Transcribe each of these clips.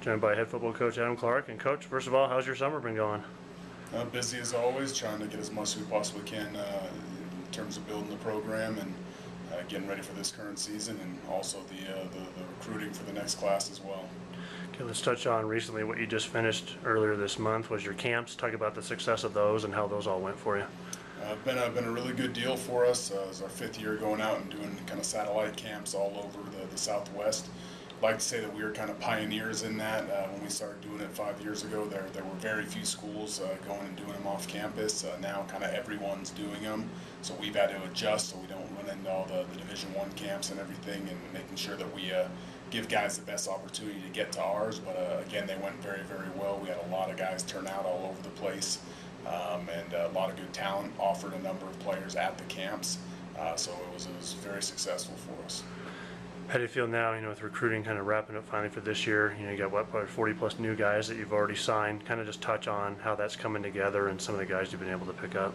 joined by head football coach Adam Clark. And Coach, first of all, how's your summer been going? Busy as always, trying to get as much as we possibly can in terms of building the program and getting ready for this current season, and also the recruiting for the next class as well. Okay, let's touch on recently what you just finished earlier this month was your camps. Talk about the success of those and how those all went for you. Been a really good deal for us. It's our 5th year going out and doing kind of satellite camps all over the Southwest. I'd like to say that we were kind of pioneers in that. When we started doing it 5 years ago, there were very few schools going and doing them off campus. Now kind of everyone's doing them, so we've had to adjust so we don't run into all the Division I camps and everything, and making sure that we give guys the best opportunity to get to ours. But again, they went very, very well. We had a lot of guys turn out all over the place. And a lot of good talent, offered a number of players at the camps, so it was very successful for us. How do you feel now, with recruiting kind of wrapping up finally for this year? You got probably 40 plus new guys that you've already signed. Kind of just touch on how that's coming together and some of the guys you've been able to pick up.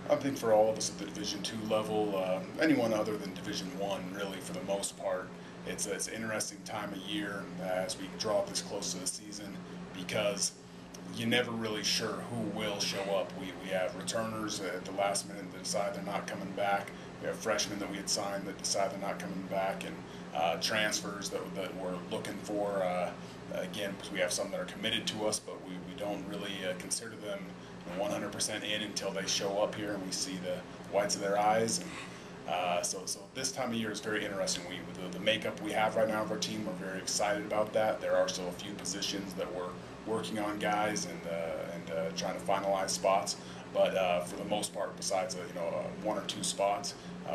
I think for all of us at the Division II level, anyone other than Division I, really, for the most part, it's an interesting time of year as we draw this close to the season, because you're never really sure who will show up. We have returners at the last minute that decide they're not coming back. We have freshmen that we had signed that decide they're not coming back, and transfers that we're looking for. Again, because we have some that are committed to us, but we don't really consider them 100% in until they show up here and we see the whites of their eyes. So this time of year is very interesting. The makeup we have right now of our team, we're very excited about that. There are still a few positions that we're working on guys and trying to finalize spots. But for the most part, besides 1 or 2 spots,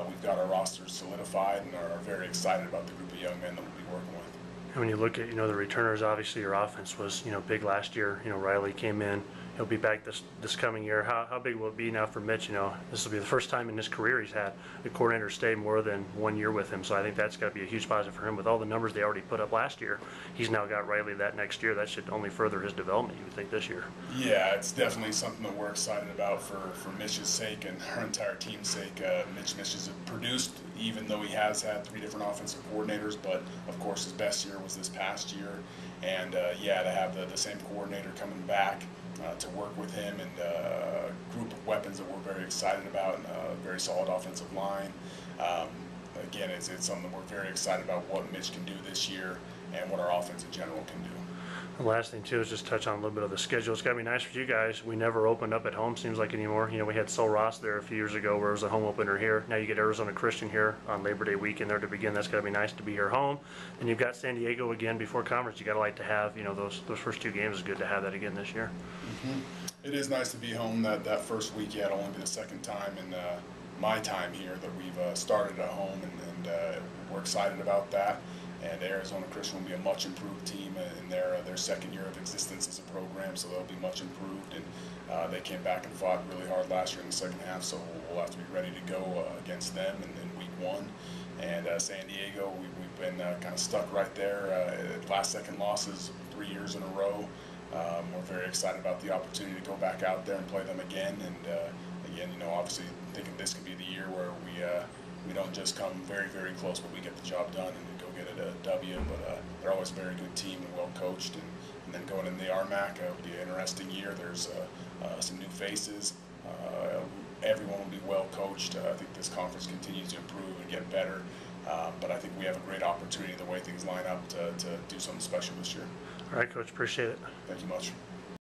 we've got our rosters solidified and are very excited about the group of young men that we'll be working with. And when you look at the returners, obviously your offense was big last year. Riley came in. He'll be back this coming year. How big will it be now for Mitch? This will be the first time in his career he's had a coordinator stay more than 1 year with him. So I think that's got to be a huge positive for him. With all the numbers they already put up last year, he's now got Riley that next year. That should only further his development, you would think, this year. Yeah, it's definitely something that we're excited about for Mitch's sake and our entire team's sake. Mitch has produced, even though he has had 3 different offensive coordinators, but of course his best year was this past year. And to have the same coordinator coming back to work with him, and a group of weapons that we're very excited about, and a very solid offensive line. Again, it's something that we're very excited about what Mitch can do this year and what our offense in general can do. The last thing too is just touch on a little bit of the schedule. It's got to be nice for you guys. We never opened up at home, seems like, anymore. We had Sul Ross there a few years ago where it was a home opener here. Now you get Arizona Christian here on Labor Day weekend there to begin. That's got to be nice to be here home. And you've got San Diego again before conference. You got to like to have those first 2 games. Is good to have that again this year. Mm-hmm. It is nice to be home that first week. Yeah, it'll only be the second time in my time here that we've started at home, and we're excited about that. And Arizona Christian will be a much improved team in their second year of existence as a program, so they'll be much improved. And they came back and fought really hard last year in the second half, so we'll have to be ready to go against them in week 1. And San Diego, we've been kind of stuck right there. Last-second losses 3 years in a row. We're very excited about the opportunity to go back out there and play them again. And again, obviously thinking this could be the year where we don't just come very, very close, but we get the job done and go get a W. But they're always a very good team and well coached. And then going in the RMAC, it'll be an interesting year. There's some new faces. Everyone will be well coached. I think this conference continues to improve and get better. But I think we have a great opportunity, the way things line up, to do something special this year. All right, Coach. Appreciate it. Thank you much.